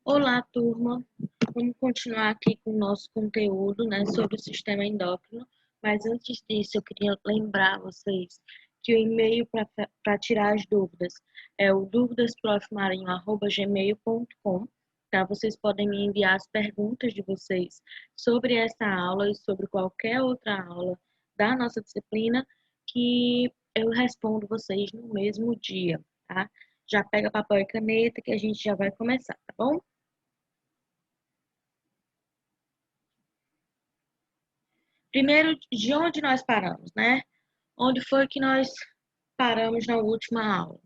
Olá, turma. Vamos continuar aqui com o nosso conteúdo, né, sobre o sistema endócrino. Mas antes disso, eu queria lembrar vocês que o e-mail para tirar as dúvidas é o dúvidasprofmarinho@gmail.com, tá? Vocês podem me enviar as perguntas de vocês sobre essa aula e sobre qualquer outra aula da nossa disciplina que eu respondo vocês no mesmo dia, tá? Já pega papel e caneta que a gente já vai começar, tá bom? Primeiro, de onde nós paramos, né? Onde foi que nós paramos na última aula?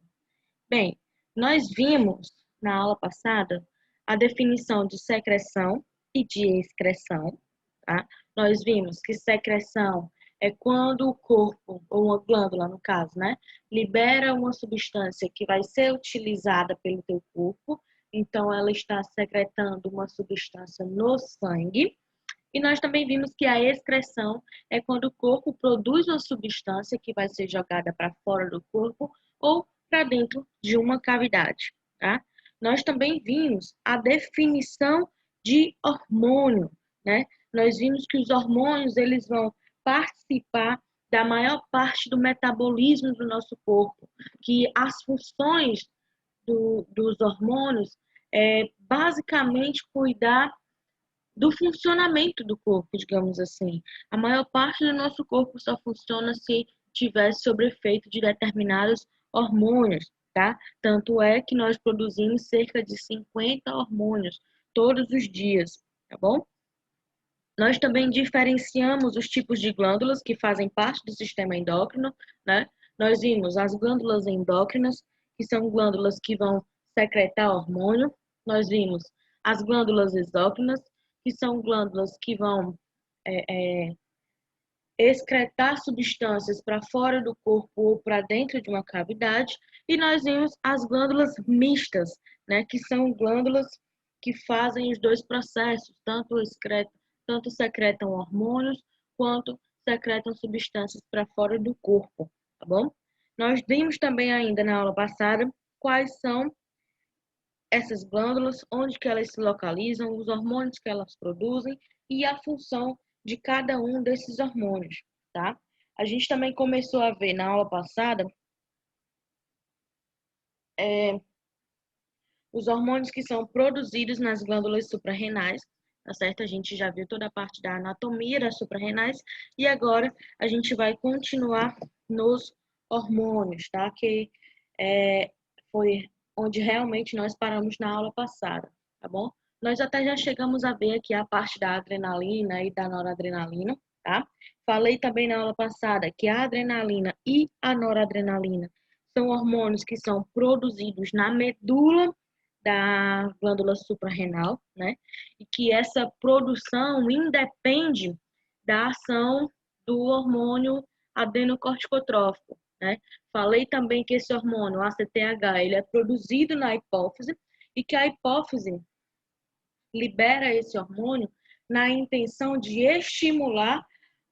Bem, nós vimos na aula passada a definição de secreção e de excreção, tá? Nós vimos que secreção é quando o corpo, ou uma glândula no caso, né, libera uma substância que vai ser utilizada pelo teu corpo, então ela está secretando uma substância no sangue. E nós também vimos que a excreção é quando o corpo produz uma substância que vai ser jogada para fora do corpo ou para dentro de uma cavidade, tá? Nós também vimos a definição de hormônio, né? Nós vimos que os hormônios, eles vão participar da maior parte do metabolismo do nosso corpo, que as funções dos hormônios é basicamente cuidar do funcionamento do corpo, digamos assim. A maior parte do nosso corpo só funciona se tiver sob efeito de determinados hormônios, tá? Tanto é que nós produzimos cerca de 50 hormônios todos os dias, tá bom? Nós também diferenciamos os tipos de glândulas que fazem parte do sistema endócrino, né? Nós vimos as glândulas endócrinas, que são glândulas que vão secretar hormônio. Nós vimos as glândulas exócrinas, que são glândulas que vão excretar substâncias para fora do corpo ou para dentro de uma cavidade. E nós vimos as glândulas mistas, né, que são glândulas que fazem os dois processos, tanto secretam hormônios quanto secretam substâncias para fora do corpo, tá bom? Nós vimos também ainda na aula passada quais são essas glândulas, onde que elas se localizam, os hormônios que elas produzem e a função de cada um desses hormônios, tá? A gente também começou a ver na aula passada os hormônios que são produzidos nas glândulas suprarrenais, tá certo? A gente já viu toda a parte da anatomia das suprarrenais e agora a gente vai continuar nos hormônios, tá? Que foi onde realmente nós paramos na aula passada, tá bom? Nós até já chegamos a ver aqui a parte da adrenalina e da noradrenalina, tá? Falei também na aula passada que a adrenalina e a noradrenalina são hormônios que são produzidos na medula da glândula suprarrenal, né? E que essa produção independe da ação do hormônio adenocorticotrófico, né? Falei também que esse hormônio, ACTH, ele é produzido na hipófise e que a hipófise libera esse hormônio na intenção de estimular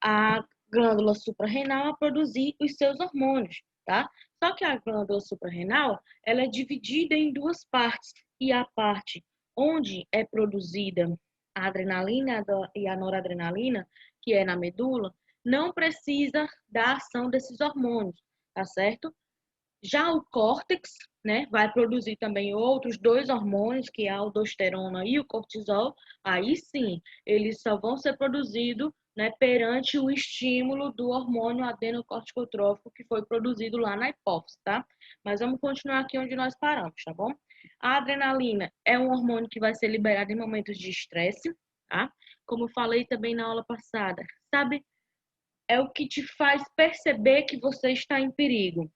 a glândula suprarrenal a produzir os seus hormônios, tá? Só que a glândula suprarrenal, ela é dividida em duas partes, e a parte onde é produzida a adrenalina e a noradrenalina, que é na medula, não precisa da ação desses hormônios, tá certo? Já o córtex, né, vai produzir também outros dois hormônios, que é a aldosterona e o cortisol. Aí sim, eles só vão ser produzidos, né, perante o estímulo do hormônio adenocorticotrófico que foi produzido lá na hipófise, tá? Mas vamos continuar aqui onde nós paramos, tá bom? A adrenalina é um hormônio que vai ser liberado em momentos de estresse, tá? Como eu falei também na aula passada, sabe? É o que te faz perceber que você está em perigo,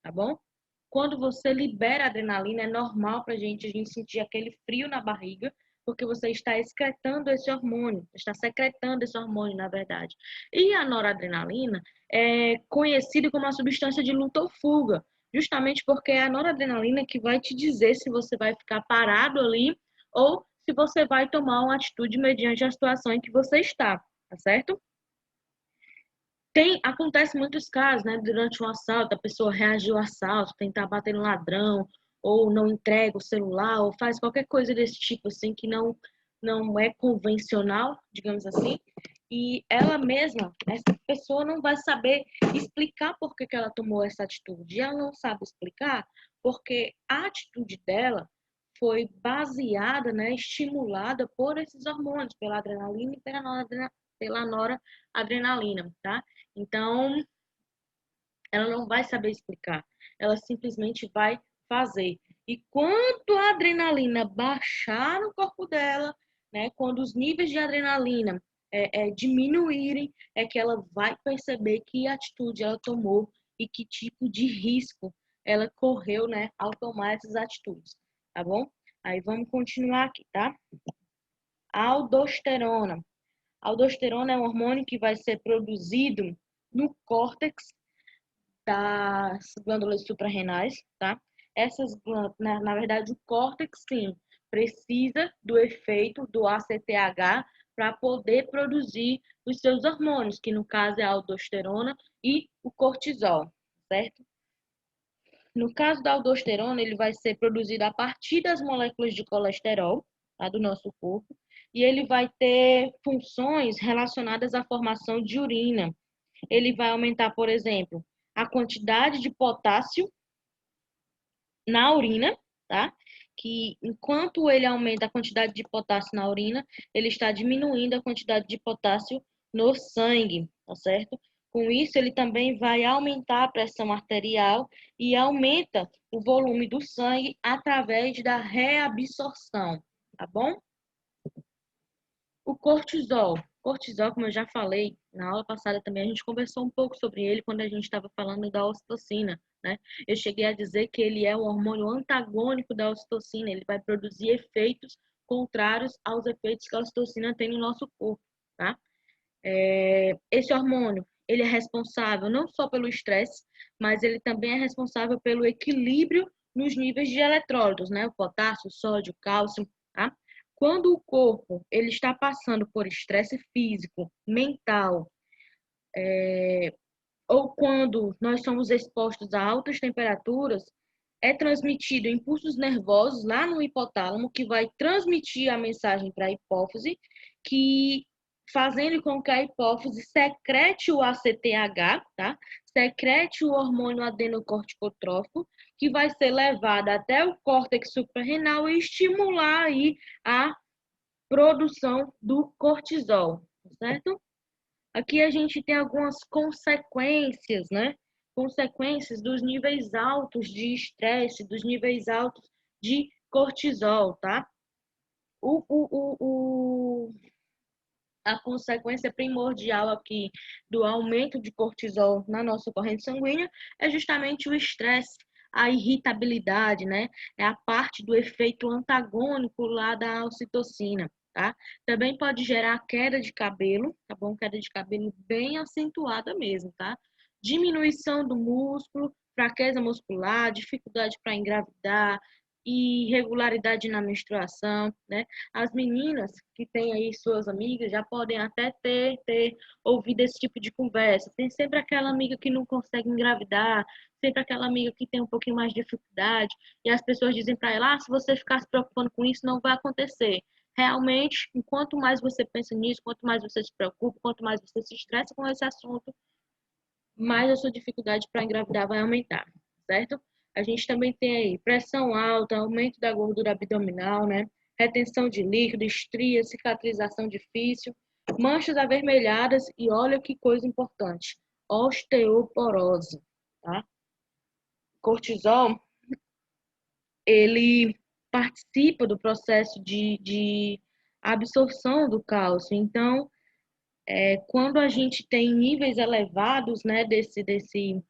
tá bom? Quando você libera adrenalina, é normal para a gente sentir aquele frio na barriga, porque você está excretando esse hormônio, está secretando esse hormônio, na verdade. E a noradrenalina é conhecida como a substância de luta ou fuga, justamente porque é a noradrenalina que vai te dizer se você vai ficar parado ali ou se você vai tomar uma atitude mediante a situação em que você está, tá certo? Acontece muitos casos, né? Durante um assalto, a pessoa reagiu ao assalto, tentar bater no ladrão, ou não entrega o celular, ou faz qualquer coisa desse tipo, assim, que não é convencional, digamos assim, e ela mesma, essa pessoa não vai saber explicar por que ela tomou essa atitude. E ela não sabe explicar porque a atitude dela foi baseada, né, estimulada por esses hormônios, pela adrenalina e pela noradrenalina, tá? Então, ela não vai saber explicar, ela simplesmente vai fazer. E quando a adrenalina baixar no corpo dela, né, quando os níveis de adrenalina diminuírem, é que ela vai perceber que atitude ela tomou e que tipo de risco ela correu, né, ao tomar essas atitudes, tá bom? Aí vamos continuar aqui, tá? Aldosterona. Aldosterona é um hormônio que vai ser produzido no córtex das glândulas suprarrenais, tá? Essas glândulas, na verdade, o córtex, sim, precisa do efeito do ACTH para poder produzir os seus hormônios, que no caso é a aldosterona e o cortisol, certo? No caso da aldosterona, ele vai ser produzido a partir das moléculas de colesterol, tá, do nosso corpo, e ele vai ter funções relacionadas à formação de urina. Ele vai aumentar, por exemplo, a quantidade de potássio na urina, tá? Que enquanto ele aumenta a quantidade de potássio na urina, ele está diminuindo a quantidade de potássio no sangue, tá certo? Com isso, ele também vai aumentar a pressão arterial e aumenta o volume do sangue através da reabsorção, tá bom? O cortisol. Cortisol, como eu já falei na aula passada também, a gente conversou um pouco sobre ele quando a gente estava falando da ocitocina, né? Eu cheguei a dizer que ele é um hormônio antagônico da ocitocina, ele vai produzir efeitos contrários aos efeitos que a ocitocina tem no nosso corpo, tá? Esse hormônio, ele é responsável não só pelo estresse, mas ele também é responsável pelo equilíbrio nos níveis de eletrólitos, né? O potássio, o sódio, o cálcio, tá? Quando o corpo ele está passando por estresse físico, mental, ou quando nós somos expostos a altas temperaturas, é transmitido impulsos nervosos lá no hipotálamo, que vai transmitir a mensagem para a hipófise, que fazendo com que a hipófise secrete o ACTH, tá? Secrete o hormônio adenocorticotrófico, que vai ser levado até o córtex suprarrenal e estimular aí a produção do cortisol, certo? Aqui a gente tem algumas consequências, né? Consequências dos níveis altos de estresse, dos níveis altos de cortisol, tá? O, o, o, a consequência primordial aqui do aumento de cortisol na nossa corrente sanguínea é justamente o estresse, a irritabilidade, né? É a parte do efeito antagônico lá da ocitocina, tá? Também pode gerar queda de cabelo, tá bom? Queda de cabelo bem acentuada mesmo, tá? Diminuição do músculo, fraqueza muscular, dificuldade para engravidar, irregularidade na menstruação, né? As meninas que têm aí suas amigas já podem até ter ouvido esse tipo de conversa. Tem sempre aquela amiga que não consegue engravidar, sempre aquela amiga que tem um pouquinho mais de dificuldade, e as pessoas dizem para ela, se você ficar se preocupando com isso, não vai acontecer. Realmente, enquanto mais você pensa nisso, quanto mais você se preocupa, quanto mais você se estressa com esse assunto, mais a sua dificuldade para engravidar vai aumentar, certo? A gente também tem aí pressão alta, aumento da gordura abdominal, né? Retenção de líquido, estria, cicatrização difícil, manchas avermelhadas e olha que coisa importante, osteoporose, tá? Cortisol, ele participa do processo de absorção do cálcio. Então, quando a gente tem níveis elevados, né, desse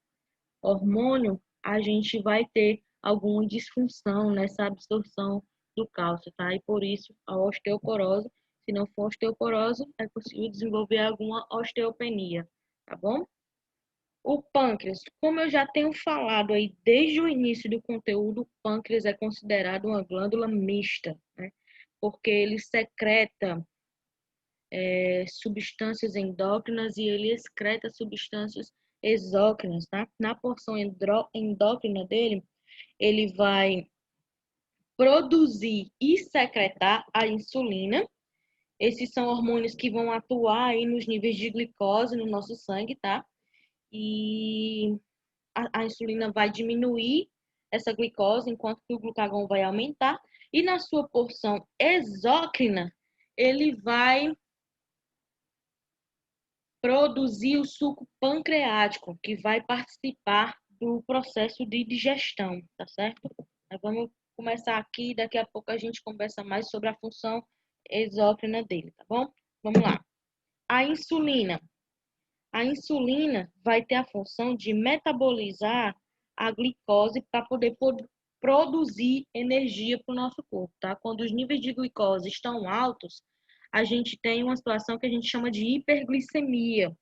hormônio, a gente vai ter alguma disfunção nessa absorção do cálcio, tá? E por isso a osteoporose, se não for osteoporose, é possível desenvolver alguma osteopenia, tá bom? O pâncreas, como eu já tenho falado aí desde o início do conteúdo, o pâncreas é considerado uma glândula mista, né? Porque ele secreta substâncias endócrinas e ele excreta substâncias exócrinas, tá? Na porção endócrina dele, ele vai produzir e secretar a insulina. Esses são hormônios que vão atuar aí nos níveis de glicose no nosso sangue, tá? E a insulina vai diminuir essa glicose, enquanto que o glucagon vai aumentar. E na sua porção exócrina, ele vai produzir o suco pancreático, que vai participar do processo de digestão, tá certo? Vamos começar aqui, daqui a pouco a gente conversa mais sobre a função exócrina dele, tá bom? Vamos lá. A insulina. A insulina vai ter a função de metabolizar a glicose para poder produzir energia para o nosso corpo, tá? Quando os níveis de glicose estão altos, a gente tem uma situação que a gente chama de hiperglicemia,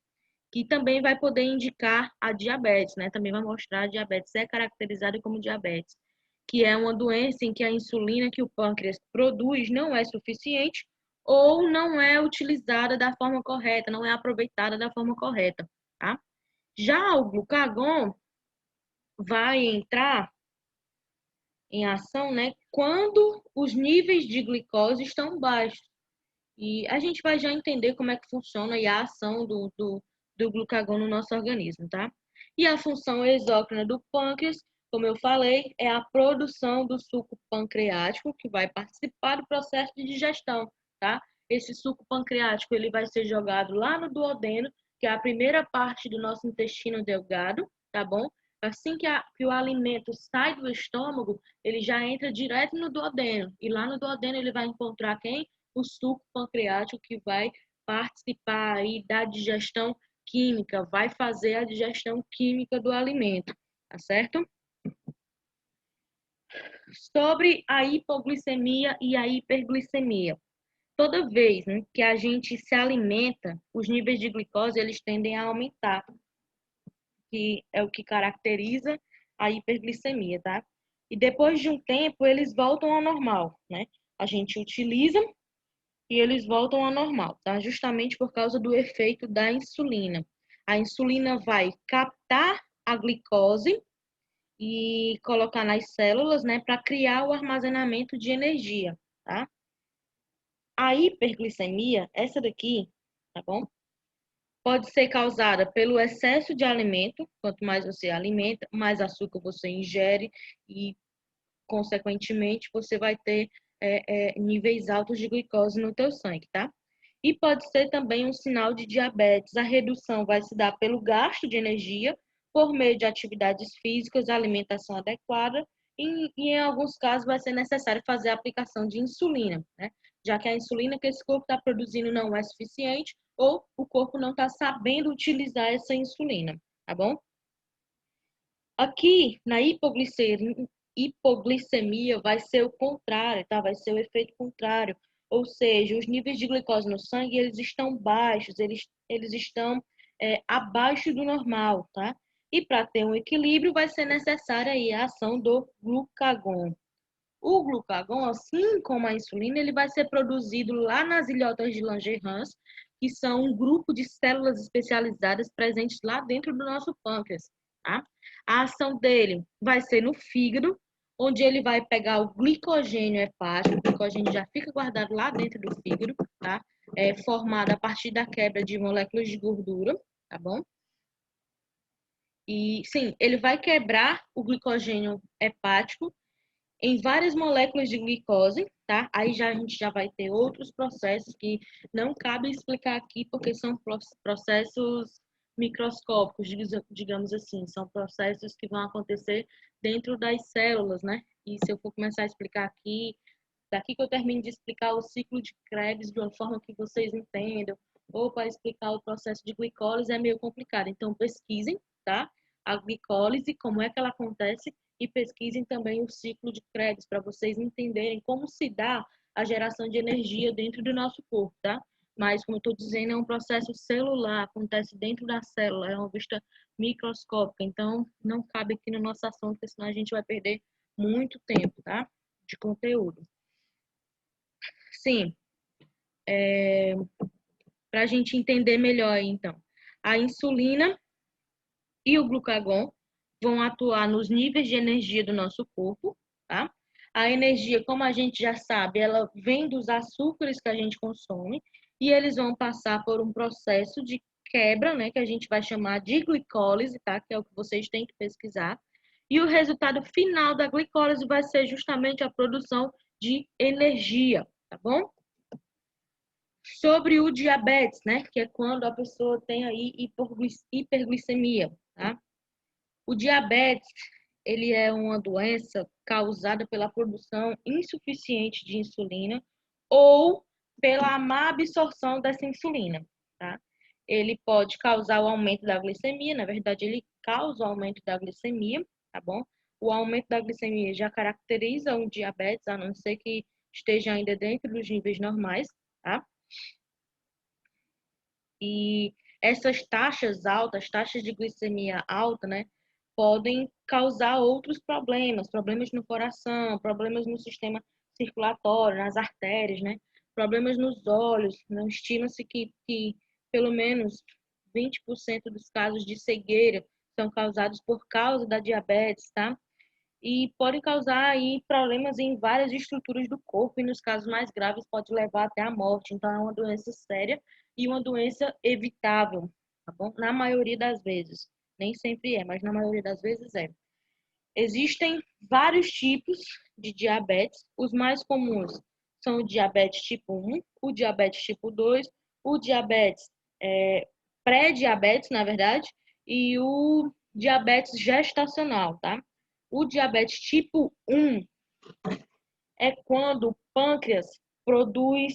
que também vai poder indicar a diabetes, né? Também vai mostrar a diabetes, é caracterizada como diabetes, que é uma doença em que a insulina que o pâncreas produz não é suficiente ou não é utilizada da forma correta, não é aproveitada da forma correta, tá? Já o glucagon vai entrar em ação, né, quando os níveis de glicose estão baixos. E a gente vai já entender como é que funciona aí a ação do glucagon no nosso organismo, tá? E a função exócrina do pâncreas, como eu falei, é a produção do suco pancreático, que vai participar do processo de digestão, tá? Esse suco pancreático, ele vai ser jogado lá no duodeno, que é a primeira parte do nosso intestino delgado, tá bom? Assim que o alimento sai do estômago, ele já entra direto no duodeno. E lá no duodeno ele vai encontrar quem? O suco pancreático, que vai participar aí da digestão química, vai fazer a digestão química do alimento, tá certo? Sobre a hipoglicemia e a hiperglicemia. Toda vez, né, que a gente se alimenta, os níveis de glicose eles tendem a aumentar, que é o que caracteriza a hiperglicemia, tá? E depois de um tempo eles voltam ao normal, né? A gente utiliza e eles voltam ao normal, tá? Justamente por causa do efeito da insulina. A insulina vai captar a glicose e colocar nas células, né, para criar o armazenamento de energia, tá? A hiperglicemia, essa daqui, tá bom? Pode ser causada pelo excesso de alimento. Quanto mais você alimenta, mais açúcar você ingere e, consequentemente, você vai ter níveis altos de glicose no teu sangue, tá? E pode ser também um sinal de diabetes. A redução vai se dar pelo gasto de energia por meio de atividades físicas, alimentação adequada e em alguns casos vai ser necessário fazer a aplicação de insulina, né? Já que a insulina que esse corpo está produzindo não é suficiente ou o corpo não está sabendo utilizar essa insulina, tá bom? Aqui, na hipoglicemia vai ser o contrário, tá? Vai ser o efeito contrário. Ou seja, os níveis de glicose no sangue, eles estão baixos, eles estão abaixo do normal, tá? E para ter um equilíbrio, vai ser necessária aí a ação do glucagon. O glucagon, assim como a insulina, ele vai ser produzido lá nas ilhotas de Langerhans, que são um grupo de células especializadas presentes lá dentro do nosso pâncreas, tá? A ação dele vai ser no fígado, onde ele vai pegar o glicogênio hepático, o glicogênio já fica guardado lá dentro do fígado, tá? É formado a partir da quebra de moléculas de gordura, tá bom? E sim, ele vai quebrar o glicogênio hepático em várias moléculas de glicose, tá? Aí a gente já vai ter outros processos que não cabe explicar aqui, porque são processos microscópicos, digamos assim, são processos que vão acontecer dentro das células, né? E se eu for começar a explicar aqui, daqui que eu termino de explicar o ciclo de Krebs de uma forma que vocês entendam, ou para explicar o processo de glicólise é meio complicado. Então pesquisem, tá? A glicólise, como é que ela acontece, e pesquisem também o ciclo de Krebs para vocês entenderem como se dá a geração de energia dentro do nosso corpo, tá? Mas, como eu estou dizendo, é um processo celular, acontece dentro da célula, é uma vista microscópica, então não cabe aqui no nosso assunto, porque senão a gente vai perder muito tempo, tá? De conteúdo. Sim, para a gente entender melhor, então. A insulina e o glucagon vão atuar nos níveis de energia do nosso corpo, tá? A energia, como a gente já sabe, ela vem dos açúcares que a gente consome e eles vão passar por um processo de quebra, né, que a gente vai chamar de glicólise, tá? Que é o que vocês têm que pesquisar. E o resultado final da glicólise vai ser justamente a produção de energia, tá bom? Sobre o diabetes, né, que é quando a pessoa tem aí hiperglicemia, tá? O diabetes, ele é uma doença causada pela produção insuficiente de insulina ou pela má absorção dessa insulina, tá? Ele pode causar o aumento da glicemia, na verdade, ele causa o aumento da glicemia, tá bom? O aumento da glicemia já caracteriza um diabetes, a não ser que esteja ainda dentro dos níveis normais, tá? E essas taxas altas, taxas de glicemia alta, né, podem causar outros problemas, problemas no coração, problemas no sistema circulatório, nas artérias, né, problemas nos olhos. Não estima-se que pelo menos 20% dos casos de cegueira são causados por causa da diabetes, tá? E pode causar aí problemas em várias estruturas do corpo e nos casos mais graves pode levar até a morte. Então é uma doença séria e uma doença evitável, tá bom? Na maioria das vezes. Nem sempre é, mas na maioria das vezes é. Existem vários tipos de diabetes. Os mais comuns são o diabetes tipo 1, o diabetes tipo 2, o diabetes pré-diabetes, na verdade, e o diabetes gestacional, tá? O diabetes tipo 1 é quando o pâncreas produz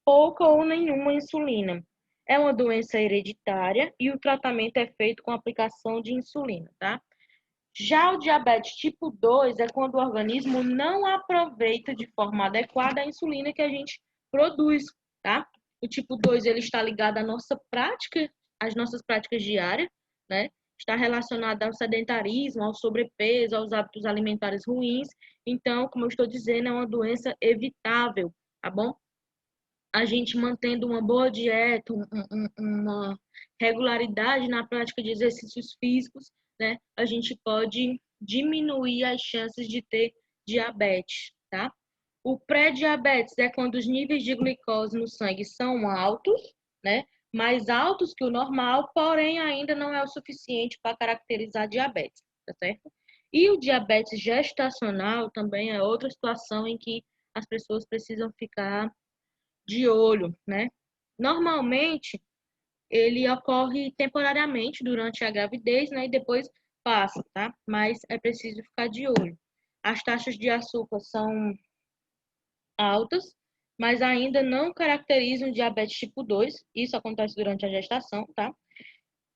pouca ou nenhuma insulina. É uma doença hereditária e o tratamento é feito com aplicação de insulina, tá? Já o diabetes tipo 2 é quando o organismo não aproveita de forma adequada a insulina que a gente produz, tá? O tipo 2 ele está ligado à nossa prática, às nossas práticas diárias, né? Está relacionado ao sedentarismo, ao sobrepeso, aos hábitos alimentares ruins. Então, como eu estou dizendo, é uma doença evitável, tá bom? A gente mantendo uma boa dieta, uma regularidade na prática de exercícios físicos, né, a gente pode diminuir as chances de ter diabetes, tá? O pré-diabetes é quando os níveis de glicose no sangue são altos, né? Mais altos que o normal, porém ainda não é o suficiente para caracterizar diabetes, tá certo? E o diabetes gestacional também é outra situação em que as pessoas precisam ficar de olho, né? Normalmente, ele ocorre temporariamente durante a gravidez, né? E depois passa, tá? Mas é preciso ficar de olho. As taxas de açúcar são altas, mas ainda não caracterizam diabetes tipo 2. Isso acontece durante a gestação, tá?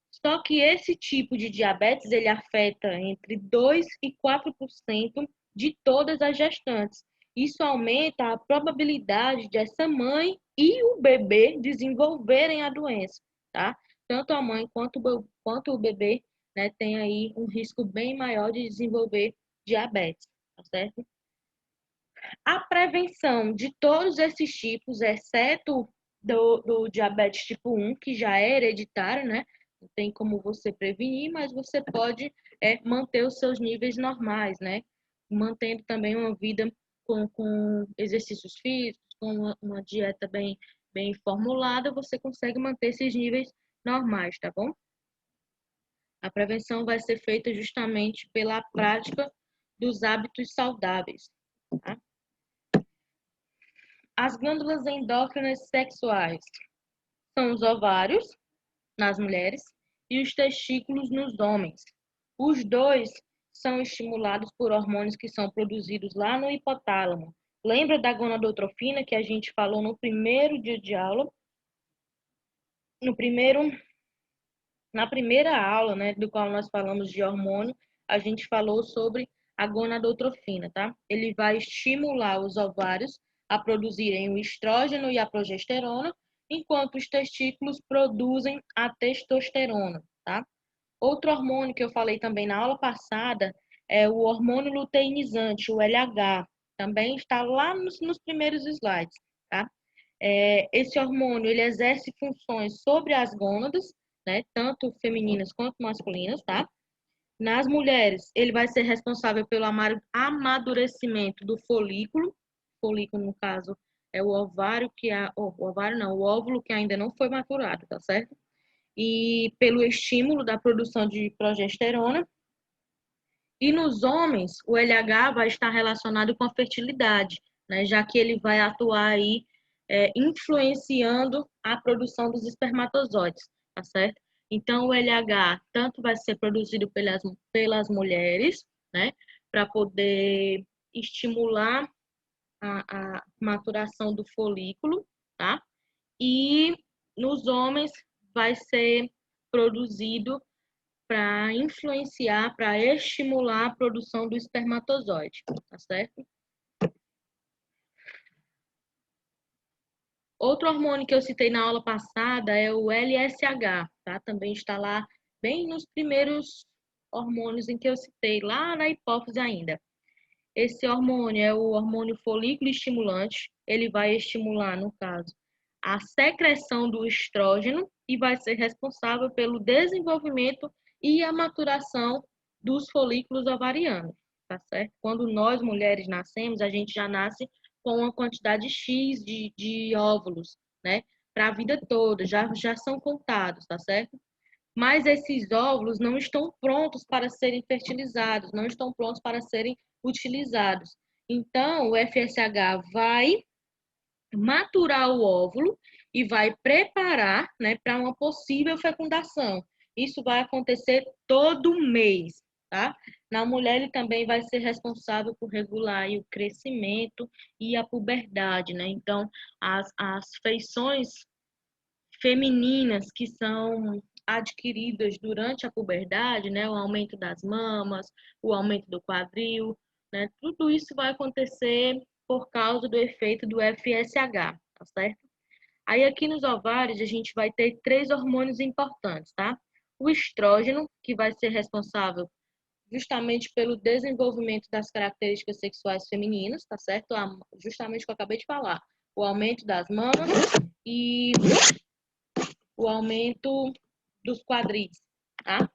Só que esse tipo de diabetes, ele afeta entre 2 e 4% de todas as gestantes. Isso aumenta a probabilidade de essa mãe e o bebê desenvolverem a doença, tá? Tanto a mãe quanto o bebê, né, tem aí um risco bem maior de desenvolver diabetes, tá certo? A prevenção de todos esses tipos, exceto do diabetes tipo 1, que já é hereditário, né? Não tem como você prevenir, mas você pode manter os seus níveis normais, né? Mantendo também uma vida com exercícios físicos, com uma dieta bem formulada, você consegue manter esses níveis normais, tá bom? A prevenção vai ser feita justamente pela prática dos hábitos saudáveis, tá? As glândulas endócrinas sexuais são os ovários nas mulheres e os testículos nos homens. Os dois são estimulados por hormônios que são produzidos lá no hipotálamo. Lembra da gonadotrofina que a gente falou no primeiro dia de aula? No primeiro, na primeira aula, né, do qual nós falamos de hormônio, a gente falou sobre a gonadotrofina, tá? Ele vai estimular os ovários a produzirem o estrógeno e a progesterona, enquanto os testículos produzem a testosterona, tá? Outro hormônio que eu falei também na aula passada é o hormônio luteinizante, o LH. Também está lá nos primeiros slides, tá? Esse hormônio, ele exerce funções sobre as gônadas, né? Tanto femininas quanto masculinas, tá? Nas mulheres, ele vai ser responsável pelo amadurecimento do folículo. Folículo, no caso, é o ovário o ovário não, o óvulo que ainda não foi maturado, tá certo? E pelo estímulo da produção de progesterona. E nos homens, o LH vai estar relacionado com a fertilidade, né? Já que ele vai atuar aí influenciando a produção dos espermatozoides, tá certo? Então, o LH tanto vai ser produzido pelas mulheres, né? Para poder estimular a maturação do folículo, tá? E nos homens vai ser produzido para influenciar, para estimular a produção do espermatozoide, tá certo? Outro hormônio que eu citei na aula passada é o LSH, tá? Também está lá bem nos primeiros hormônios em que eu citei, lá na hipófise ainda. Esse hormônio é o hormônio folículo estimulante. Ele vai estimular, no caso, a secreção do estrógeno e vai ser responsável pelo desenvolvimento e a maturação dos folículos ovarianos, tá certo? Quando nós, mulheres, nascemos, a gente já nasce com uma quantidade X de óvulos, né? Para a vida toda, já são contados, tá certo? Mas esses óvulos não estão prontos para serem fertilizados, não estão prontos para serem utilizados. Então, o FSH vai maturar o óvulo e vai preparar, né, para uma possível fecundação. Isso vai acontecer todo mês, tá? Na mulher, ele também vai ser responsável por regular o crescimento e a puberdade, né? Então, as feições femininas que são adquiridas durante a puberdade, né, o aumento das mamas, o aumento do quadril, né, tudo isso vai acontecer por causa do efeito do FSH, tá certo? Aí aqui nos ovários a gente vai ter 3 hormônios importantes, tá? O estrógeno, que vai ser responsável justamente pelo desenvolvimento das características sexuais femininas, tá certo? Justamente o que eu acabei de falar, o aumento das mamas e o aumento dos quadris, tá?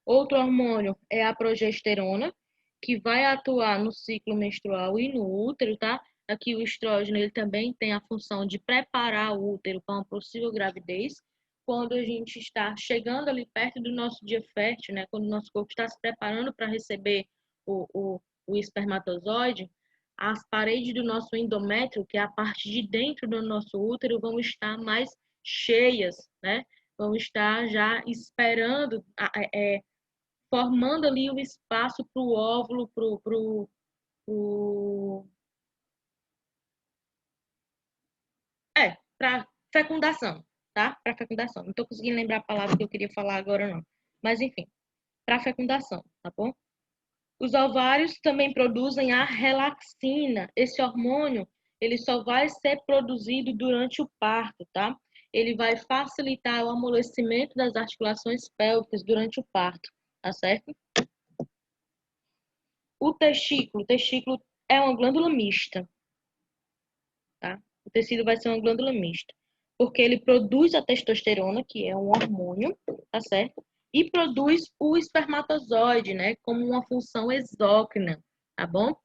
Outro hormônio é a progesterona, que vai atuar no ciclo menstrual e no útero, tá? Aqui o estrógeno ele também tem a função de preparar o útero para uma possível gravidez. Quando a gente está chegando ali perto do nosso dia fértil, né? Quando o nosso corpo está se preparando para receber o espermatozoide, as paredes do nosso endométrio, que é a parte de dentro do nosso útero, vão estar mais cheias, né? Vão estar já esperando, formando ali o espaço para o óvulo, para fecundação, tá? Para fecundação. Não estou conseguindo lembrar a palavra que eu queria falar agora, não. Mas, enfim, para fecundação, tá bom? Os ovários também produzem a relaxina. Esse hormônio, ele só vai ser produzido durante o parto, tá? Ele vai facilitar o amolecimento das articulações pélvicas durante o parto, tá certo? O testículo é uma glândula mista, tá? O tecido vai ser uma glândula mista, porque ele produz a testosterona, que é um hormônio, tá certo? E produz o espermatozoide, né, como uma função exócrina, tá bom?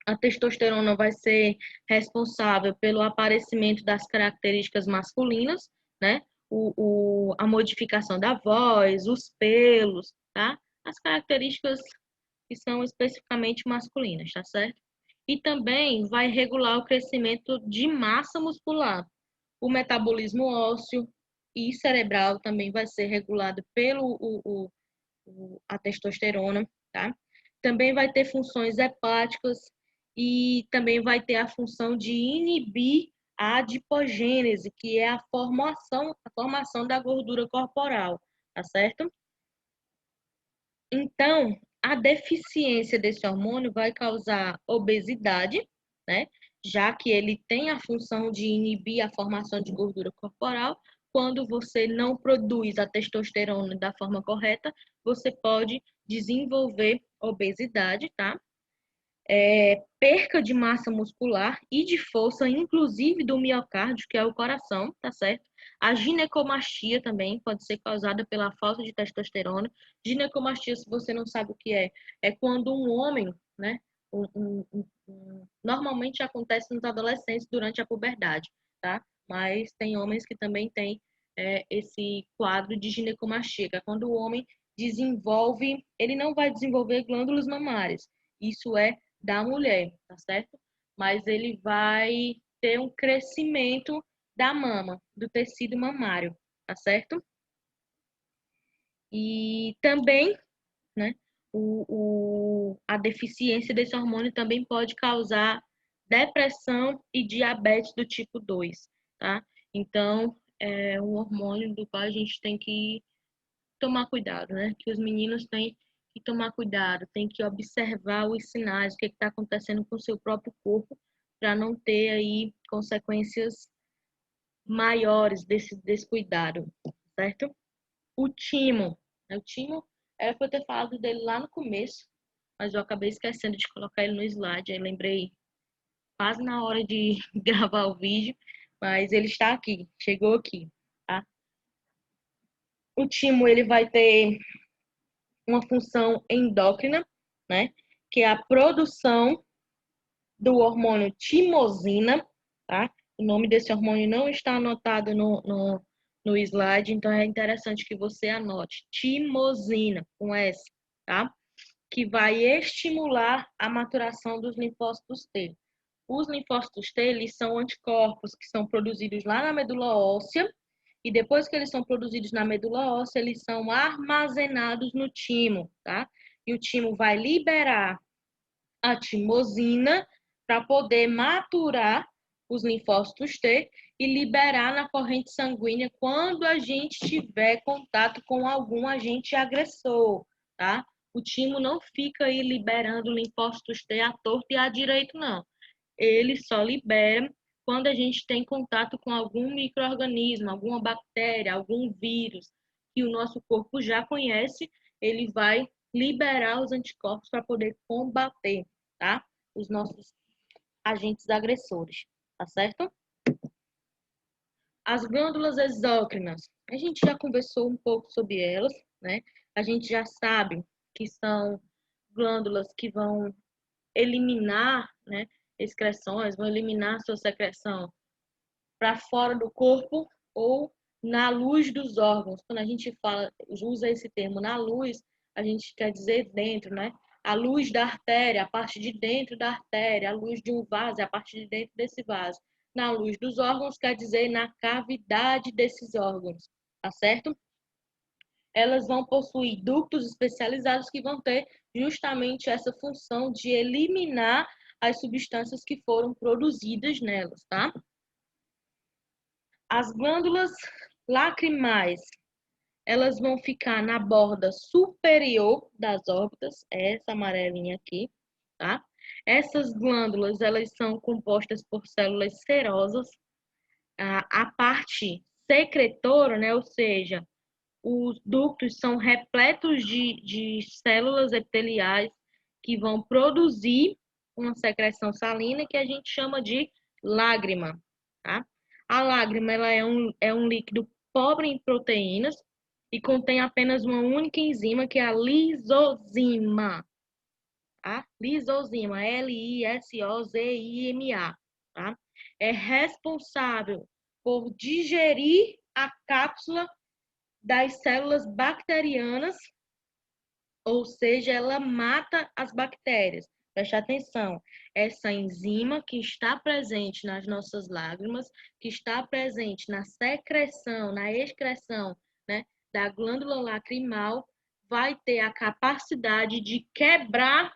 A testosterona vai ser responsável pelo aparecimento das características masculinas, né? A modificação da voz, os pelos, tá? As características que são especificamente masculinas, tá certo? E também vai regular o crescimento de massa muscular. O metabolismo ósseo e cerebral também vai ser regulado pelo a testosterona, tá? Também vai ter funções hepáticas e também vai ter a função de inibir a adipogênese, que é a formação da gordura corporal, tá certo? Então, a deficiência desse hormônio vai causar obesidade, né? Já que ele tem a função de inibir a formação de gordura corporal. Quando você não produz a testosterona da forma correta, você pode desenvolver obesidade, tá? Perca de massa muscular e de força, inclusive do miocárdio, que é o coração, tá certo? A ginecomastia também pode ser causada pela falta de testosterona. Ginecomastia, se você não sabe o que é quando um homem, né, normalmente acontece nos adolescentes durante a puberdade, tá? Mas tem homens que também têm esse quadro de ginecomastia, que é quando o homem desenvolve, ele não vai desenvolver glândulas mamárias, isso é da mulher, tá certo? Mas ele vai ter um crescimento da mama, do tecido mamário, tá certo? E também, né, a deficiência desse hormônio também pode causar depressão e diabetes do tipo 2, tá? Então, é um hormônio do qual a gente tem que tomar cuidado, né? Que os meninos têm que tomar cuidado, tem que observar os sinais, o que está acontecendo com o seu próprio corpo, para não ter aí consequências maiores desse descuidado, certo? O timo, né? O timo era para eu ter falado dele lá no começo, mas eu acabei esquecendo de colocar ele no slide, aí lembrei quase na hora de gravar o vídeo, mas ele está aqui, chegou aqui, tá? O timo, ele vai ter uma função endócrina, né? Que é a produção do hormônio timosina, tá? O nome desse hormônio não está anotado no slide, então é interessante que você anote. Timosina, com S, tá? Que vai estimular a maturação dos linfócitos T. Os linfócitos T, eles são anticorpos que são produzidos lá na medula óssea, e depois que eles são produzidos na medula óssea, eles são armazenados no timo, tá? E o timo vai liberar a timosina para poder maturar os linfócitos T e liberar na corrente sanguínea quando a gente tiver contato com algum agente agressor, tá? O timo não fica aí liberando linfócitos T à torta e à direito, não. Ele só libera quando a gente tem contato com algum micro-organismo, alguma bactéria, algum vírus que o nosso corpo já conhece, ele vai liberar os anticorpos para poder combater, tá? Os nossos agentes agressores, tá certo? As glândulas exócrinas, a gente já conversou um pouco sobre elas, né? A gente já sabe que são glândulas que vão eliminar, né, excreções, vão eliminar sua secreção para fora do corpo ou na luz dos órgãos. Quando a gente fala, usa esse termo na luz, a gente quer dizer dentro, né? A luz da artéria, a parte de dentro da artéria, a luz de um vaso, a parte de dentro desse vaso. Na luz dos órgãos quer dizer na cavidade desses órgãos, tá certo? Elas vão possuir ductos especializados que vão ter justamente essa função de eliminar as substâncias que foram produzidas nelas, tá? As glândulas lacrimais, elas vão ficar na borda superior das órbitas, essa amarelinha aqui, tá? Essas glândulas, elas são compostas por células serosas. A parte secretora, né, ou seja, os ductos são repletos de células epiteliais que vão produzir uma secreção salina que a gente chama de lágrima, tá? A lágrima ela é um líquido pobre em proteínas e contém apenas uma única enzima, que é a lisozima, tá? Lisozima, Lisozima, tá? É responsável por digerir a cápsula das células bacterianas, ou seja, ela mata as bactérias. Preste atenção, essa enzima que está presente nas nossas lágrimas, que está presente na secreção, na excreção, né, da glândula lacrimal, vai ter a capacidade de quebrar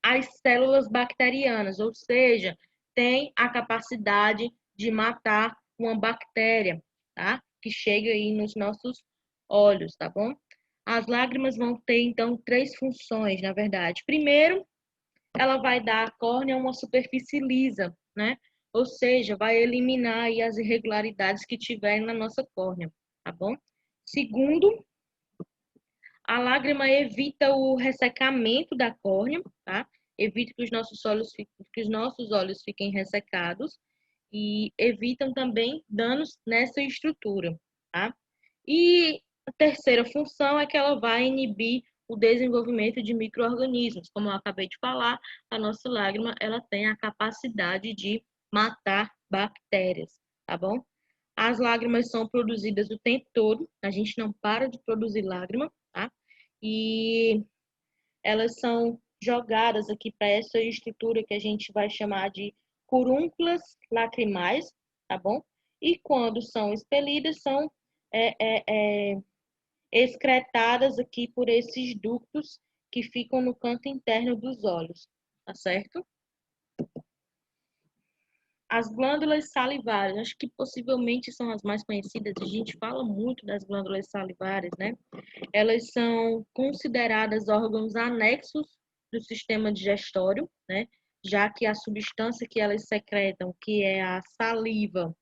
as células bacterianas, ou seja, tem a capacidade de matar uma bactéria, tá? Que chega aí nos nossos olhos, tá bom? As lágrimas vão ter, então, três funções, na verdade. Primeiro, ela vai dar à córnea uma superfície lisa, né? Ou seja, vai eliminar aí as irregularidades que tiverem na nossa córnea, tá bom? Segundo, a lágrima evita o ressecamento da córnea, tá? Evita que os nossos olhos fiquem ressecados. e evitam também danos nessa estrutura, tá? E a terceira função é que ela vai inibir o desenvolvimento de micro-organismos. Como eu acabei de falar, a nossa lágrima ela tem a capacidade de matar bactérias, tá bom? As lágrimas são produzidas o tempo todo, a gente não para de produzir lágrima, tá? E elas são jogadas aqui para essa estrutura que a gente vai chamar de furúnculas lacrimais, tá bom? E quando são expelidas, são é, é, é, excretadas aqui por esses ductos que ficam no canto interno dos olhos, tá certo? As glândulas salivares, acho que possivelmente são as mais conhecidas, a gente fala muito das glândulas salivares, né? Elas são consideradas órgãos anexos do sistema digestório, né? Já que a substância que elas secretam, que é a saliva,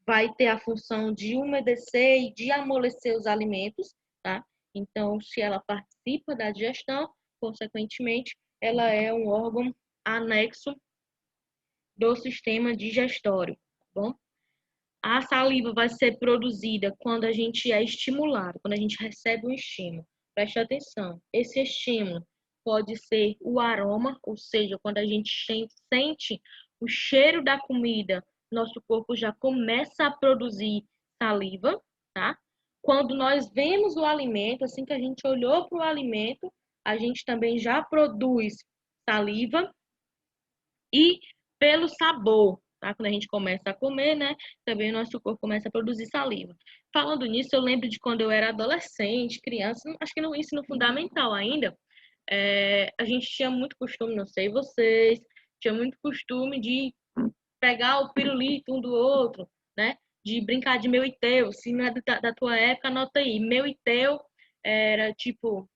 vai ter a função de umedecer e de amolecer os alimentos, tá? Então, se ela participa da digestão, consequentemente, ela é um órgão anexo do sistema digestório, tá bom? A saliva vai ser produzida quando a gente é estimulado, quando a gente recebe um estímulo. Preste atenção, esse estímulo pode ser o aroma, ou seja, quando a gente sente o cheiro da comida, nosso corpo já começa a produzir saliva, tá? Quando nós vemos o alimento, assim que a gente olhou para o alimento, a gente também já produz saliva e pelo sabor, tá? Quando a gente começa a comer, né? Também o nosso corpo começa a produzir saliva. Falando nisso, eu lembro de quando eu era adolescente, criança, acho que no ensino fundamental ainda, a gente tinha muito costume, não sei vocês, tinha muito costume de pegar o pirulito um do outro, né? De brincar de meu e teu. Se não é da tua época, anota aí. Meu e teu era tipo,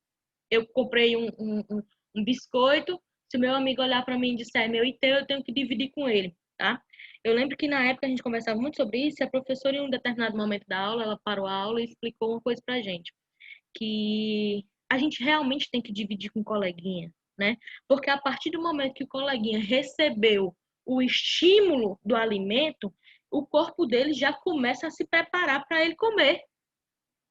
eu comprei um biscoito, se o meu amigo olhar para mim e disser meu e teu, eu tenho que dividir com ele, tá? Eu lembro que na época a gente conversava muito sobre isso e a professora, em um determinado momento da aula, ela parou a aula e explicou uma coisa pra gente, que a gente realmente tem que dividir com o coleguinha, né? Porque a partir do momento que o coleguinha recebeu o estímulo do alimento, o corpo dele já começa a se preparar para ele comer.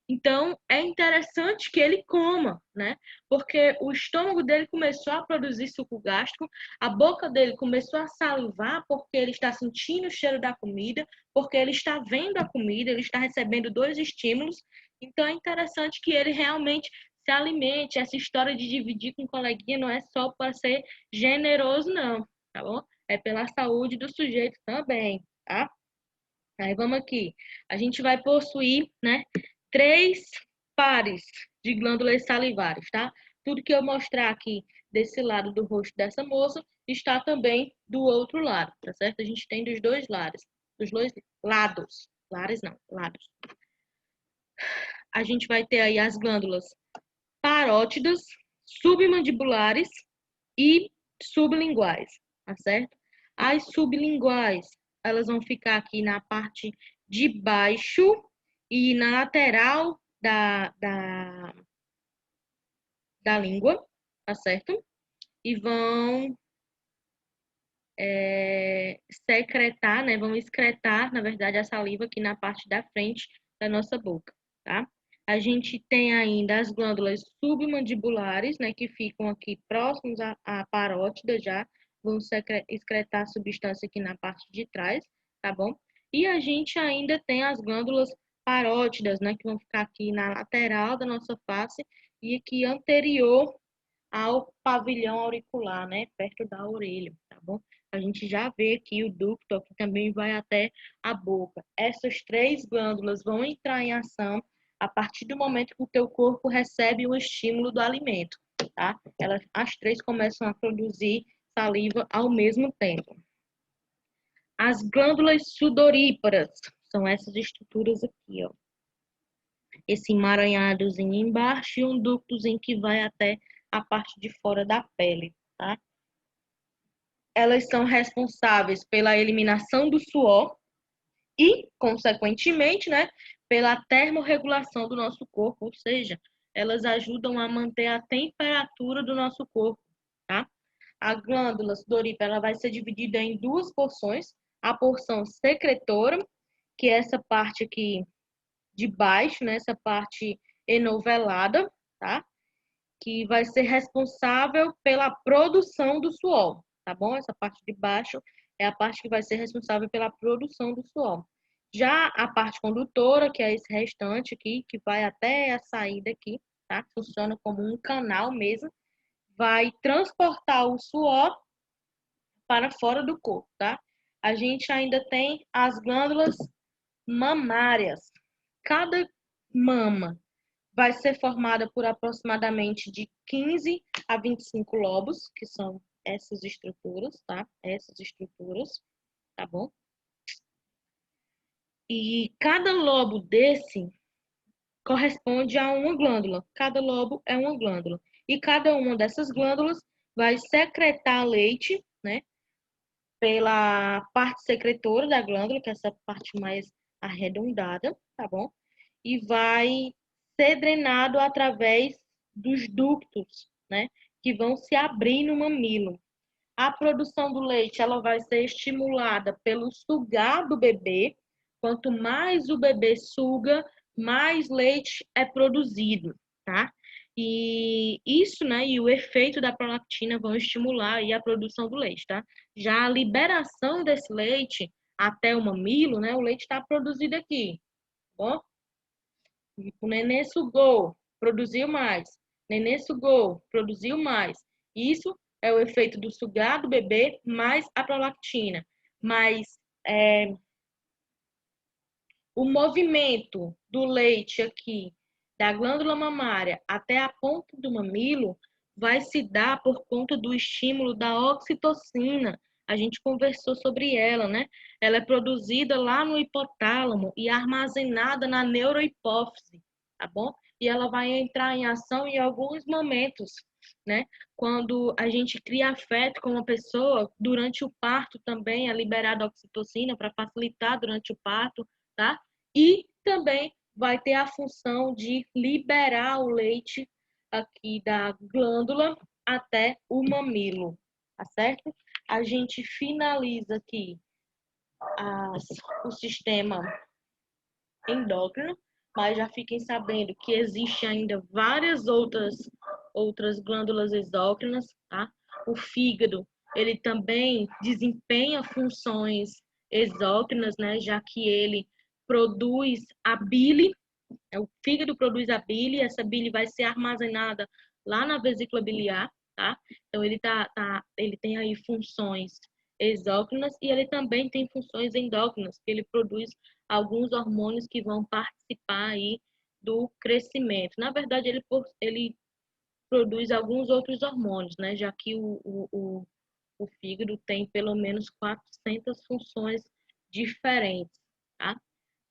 Então, é interessante que ele coma, né? Porque o estômago dele começou a produzir suco gástrico, a boca dele começou a salivar porque ele está sentindo o cheiro da comida, porque ele está vendo a comida, ele está recebendo dois estímulos. Então, é interessante que ele realmente se alimente. Essa história de dividir com o coleguinha não é só para ser generoso, não, tá bom? É pela saúde do sujeito também, tá? Aí vamos aqui. A gente vai possuir, né, três pares de glândulas salivares, tá? Tudo que eu mostrar aqui desse lado do rosto dessa moça está também do outro lado, tá certo? A gente tem dos dois lados, dos dois lados. Lares não, lados. A gente vai ter aí as glândulas parótidas, submandibulares e sublinguais, tá certo? As sublinguais, elas vão ficar aqui na parte de baixo e na lateral da língua, tá certo? E vão secretar, né? Vão excretar, na verdade, a saliva aqui na parte da frente da nossa boca, tá? A gente tem ainda as glândulas submandibulares, né? Que ficam aqui próximos à parótida já, vão excretar a substância aqui na parte de trás, tá bom? E a gente ainda tem as glândulas parótidas, né? Que vão ficar aqui na lateral da nossa face e aqui anterior ao pavilhão auricular, né? Perto da orelha, tá bom? A gente já vê aqui o ducto, que também vai até a boca. Essas três glândulas vão entrar em ação a partir do momento que o teu corpo recebe o estímulo do alimento, tá? As três começam a produzir saliva ao mesmo tempo. As glândulas sudoríparas são essas estruturas aqui, ó. Esse emaranhadozinho embaixo e um ductozinho que vai até a parte de fora da pele, tá? Elas são responsáveis pela eliminação do suor e, consequentemente, né, pela termorregulação do nosso corpo, ou seja, elas ajudam a manter a temperatura do nosso corpo, tá? A glândula sudorípara ela vai ser dividida em duas porções. a porção secretora, que é essa parte aqui de baixo, né? Essa parte enovelada, tá? Que vai ser responsável pela produção do suor, tá bom? Essa parte de baixo é a parte que vai ser responsável pela produção do suor. Já a parte condutora, que é esse restante aqui, que vai até a saída aqui, tá? Funciona como um canal mesmo, vai transportar o suor para fora do corpo, tá? A gente ainda tem as glândulas mamárias. Cada mama vai ser formada por aproximadamente de 15 a 25 lobos, que são essas estruturas, tá? Essas estruturas, tá bom? E cada lobo desse corresponde a uma glândula. Cada lobo é uma glândula. E cada uma dessas glândulas vai secretar leite, né? Pela parte secretora da glândula, que é essa parte mais arredondada, tá bom? E vai ser drenado através dos ductos, né? Que vão se abrir no mamilo. A produção do leite, ela vai ser estimulada pelo sugar do bebê. Quanto mais o bebê suga, mais leite é produzido, tá? E isso, né, e o efeito da prolactina vão estimular aí a produção do leite, tá? Já a liberação desse leite até o mamilo, né, o leite está produzido aqui, tá bom? O nenê sugou, produziu mais. Nenê sugou, produziu mais. Isso é o efeito do sugar do bebê mais a prolactina. Mas o movimento do leite aqui, da glândula mamária até a ponta do mamilo, vai se dar por conta do estímulo da oxitocina. A gente conversou sobre ela, né? Ela é produzida lá no hipotálamo e armazenada na neurohipófise, tá bom? E ela vai entrar em ação em alguns momentos, né? Quando a gente cria afeto com uma pessoa, durante o parto também é liberada a oxitocina para facilitar durante o parto, tá? E também vai ter a função de liberar o leite aqui da glândula até o mamilo, tá certo? A gente finaliza aqui o sistema endócrino, mas já fiquem sabendo que existe ainda várias outras glândulas exócrinas, tá? O fígado, ele também desempenha funções exócrinas, né? Já que ele produz a bile, o fígado produz a bile, essa bile vai ser armazenada lá na vesícula biliar, tá? Então ele tem aí funções exócrinas e ele também tem funções endócrinas, que ele produz alguns hormônios que vão participar aí do crescimento. Na verdade, ele produz alguns outros hormônios, né? Já que o fígado tem pelo menos 400 funções diferentes, tá?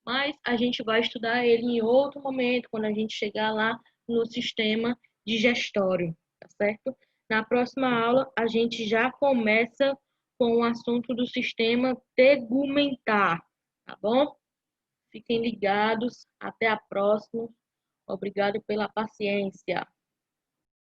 Mas a gente vai estudar ele em outro momento, quando a gente chegar lá no sistema digestório, tá certo? Na próxima aula, a gente já começa com o assunto do sistema tegumentar, tá bom? Fiquem ligados. Até a próxima. Obrigado pela paciência.